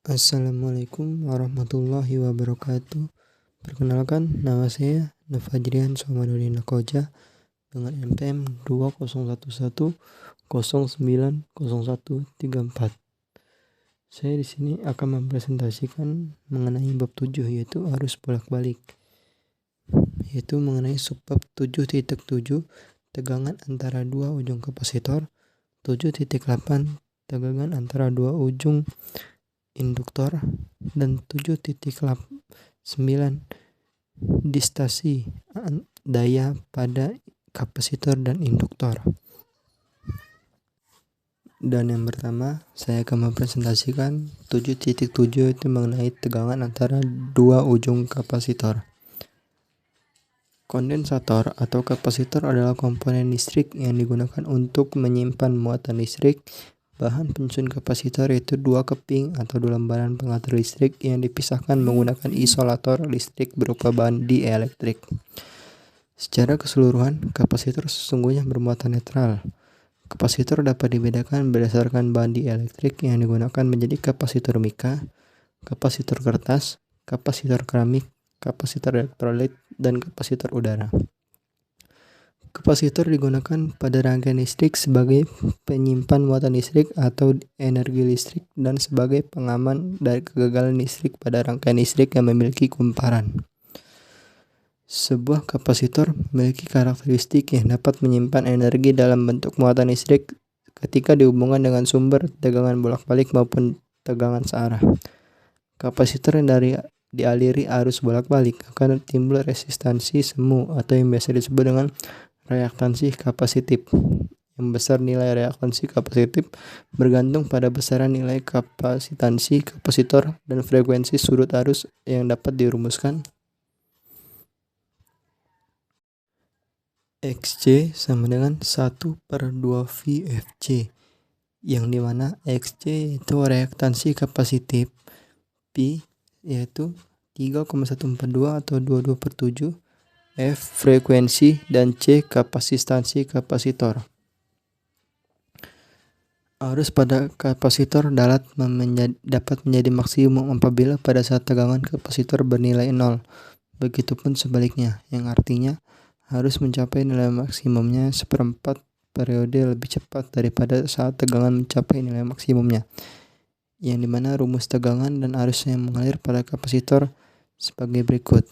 Assalamualaikum warahmatullahi wabarakatuh. Perkenalkan, nama saya Nafajrian Somanudin Koja dengan NPM 2011090134. Saya di sini akan mempresentasikan mengenai bab 7, yaitu arus bolak-balik, yaitu mengenai subbab 7.7 tegangan antara dua ujung kapasitor, 7.8 tegangan antara dua ujung induktor, dan 7.9 distasi daya pada kapasitor dan induktor. Dan yang pertama, saya akan mempresentasikan 7.7 itu mengenai tegangan antara dua ujung kapasitor. Kondensator atau kapasitor adalah komponen listrik yang digunakan untuk menyimpan muatan listrik. Bahan penyusun kapasitor yaitu dua keping atau dua lembaran pengatur listrik yang dipisahkan menggunakan isolator listrik berupa bahan dielektrik. Secara keseluruhan, kapasitor sesungguhnya bermuatan netral. Kapasitor dapat dibedakan berdasarkan bahan dielektrik yang digunakan menjadi kapasitor mika, kapasitor kertas, kapasitor keramik, kapasitor elektrolit, dan kapasitor udara. Kapasitor digunakan pada rangkaian listrik sebagai penyimpan muatan listrik atau energi listrik dan sebagai pengaman dari kegagalan listrik pada rangkaian listrik yang memiliki kumparan. Sebuah kapasitor memiliki karakteristik yang dapat menyimpan energi dalam bentuk muatan listrik ketika dihubungkan dengan sumber tegangan bolak-balik maupun tegangan searah. Kapasitor yang dialiri arus bolak-balik akan timbul resistansi semu atau yang biasa disebut dengan reaktansi kapasitif. Yang besar nilai reaktansi kapasitif bergantung pada besaran nilai kapasitansi kapasitor dan frekuensi sudut arus yang dapat dirumuskan. Xc sama dengan 1/2VFC, yang dimana Xc itu reaktansi kapasitif, Pi yaitu 3,142 atau 22/7, F frekuensi, dan C kapasitansi kapasitor. Arus pada kapasitor dapat menjadi maksimum apabila pada saat tegangan kapasitor bernilai 0. Begitupun sebaliknya, yang artinya harus mencapai nilai maksimumnya seperempat periode lebih cepat daripada saat tegangan mencapai nilai maksimumnya. Yang dimana rumus tegangan dan arus yang mengalir pada kapasitor sebagai berikut.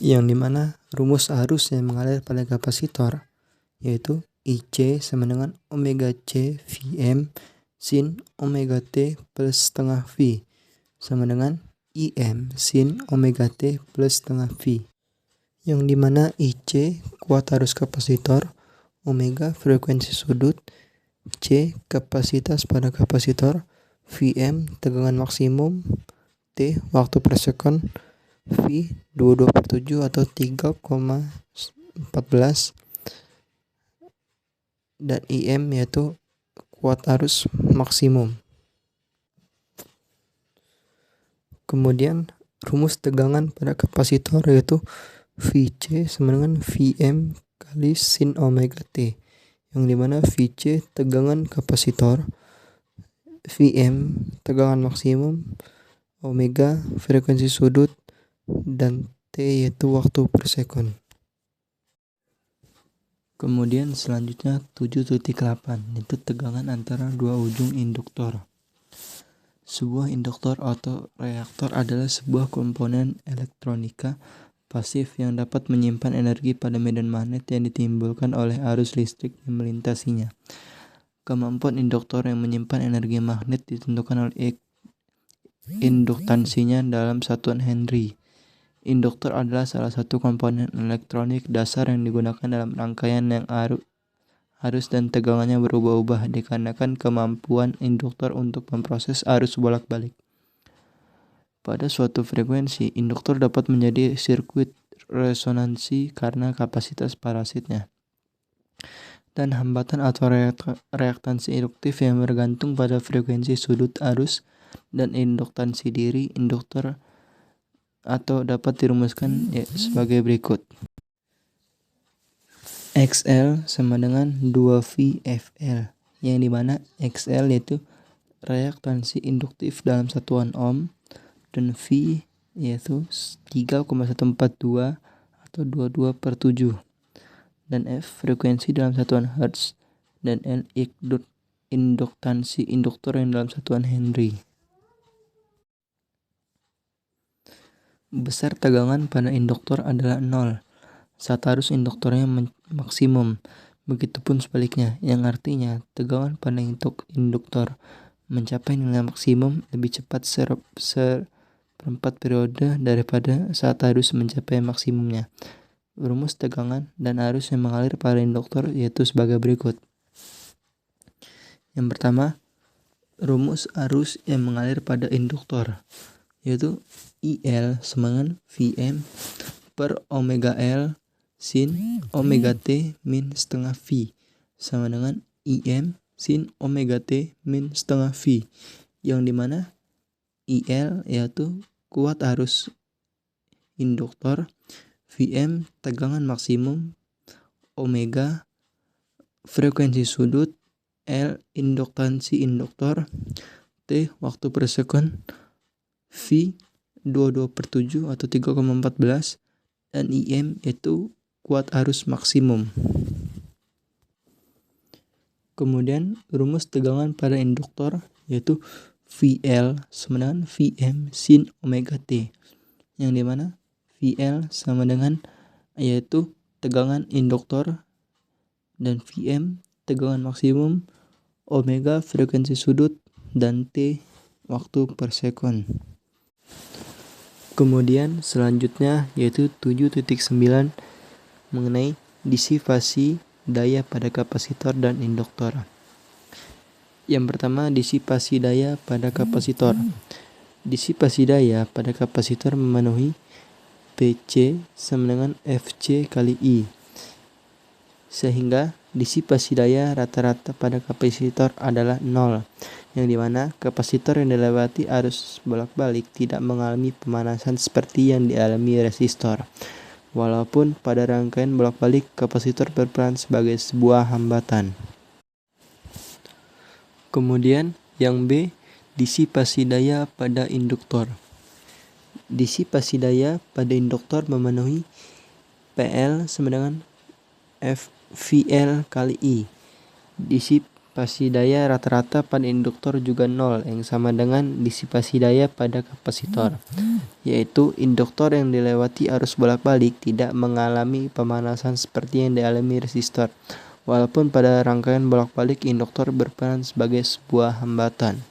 Yang dimana rumus arus yang mengalir pada kapasitor yaitu IC sama dengan omega C Vm sin omega T plus setengah V sama dengan IM sin omega T plus setengah V. Yang dimana IC kuat arus kapasitor, omega frekuensi sudut, C kapasitas pada kapasitor, Vm tegangan maksimum, T waktu per sekon, V 22/7 atau 3,14, dan IM yaitu kuat arus maksimum. Kemudian rumus tegangan pada kapasitor yaitu Vc sama dengan Vm kali sin omega T, yang dimana Vc tegangan kapasitor, Vm tegangan maksimum, omega frekuensi sudut, dan T yaitu waktu per sekon. Kemudian selanjutnya 7.8 itu tegangan antara dua ujung induktor. Sebuah induktor atau reaktor adalah sebuah komponen elektronika pasif yang dapat menyimpan energi pada medan magnet yang ditimbulkan oleh arus listrik yang melintasinya. Kemampuan induktor yang menyimpan energi magnet ditentukan oleh induktansinya dalam satuan Henry. Induktor adalah salah satu komponen elektronik dasar yang digunakan dalam rangkaian yang arus dan tegangannya berubah-ubah dikarenakan kemampuan induktor untuk memproses arus bolak-balik. Pada suatu frekuensi, induktor dapat menjadi sirkuit resonansi karena kapasitas parasitnya dan hambatan atau reaktansi induktif yang bergantung pada frekuensi sudut arus dan induktansi diri induktor, atau dapat dirumuskan sebagai berikut. XL sama dengan 2VFL, yang dimana XL yaitu reaktansi induktif dalam satuan ohm, dan V yaitu 3,142 atau 22/7, dan F frekuensi dalam satuan Hertz, dan L induktansi induktor yang dalam satuan Henry. Besar tegangan pada induktor adalah 0 saat arus induktornya maksimum. Begitupun sebaliknya, yang artinya tegangan pada induktor mencapai nilai maksimum lebih cepat seperempat periode daripada saat arus mencapai maksimumnya. Rumus tegangan dan arus yang mengalir pada induktor yaitu sebagai berikut. Yang pertama, rumus arus yang mengalir pada induktor yaitu IL sama Vm per omega L sin omega T min setengah V sama dengan Im sin omega T min setengah V, yang dimana IL yaitu kuat arus induktor, Vm tegangan maksimum, omega frekuensi sudut, L induktansi induktor, T waktu per sekon, V 22/7 atau 3,14, dan Im yaitu kuat arus maksimum. Kemudian rumus tegangan pada induktor yaitu VL sama dengan Vm sin omega T, yang dimana VL sama dengan yaitu tegangan induktor, dan Vm tegangan maksimum, omega frekuensi sudut, dan T waktu per sekon. Kemudian selanjutnya yaitu 7.9 mengenai disipasi daya pada kapasitor dan induktor. Yang pertama, disipasi daya pada kapasitor. Disipasi daya pada kapasitor memenuhi PC sama dengan FC kali I, sehingga disipasi daya rata-rata pada kapasitor adalah 0, yang dimana kapasitor yang dilewati arus bolak-balik tidak mengalami pemanasan seperti yang dialami resistor, walaupun pada rangkaian bolak-balik kapasitor berperan sebagai sebuah hambatan. Kemudian yang B, disipasi daya pada induktor. Disipasi daya pada induktor memenuhi PL sama dengan VL kali I. Disipasi daya rata-rata pada induktor juga 0, yang sama dengan disipasi daya pada kapasitor, yaitu induktor yang dilewati arus bolak-balik tidak mengalami pemanasan seperti yang dialami resistor, walaupun pada rangkaian bolak-balik induktor berperan sebagai sebuah hambatan.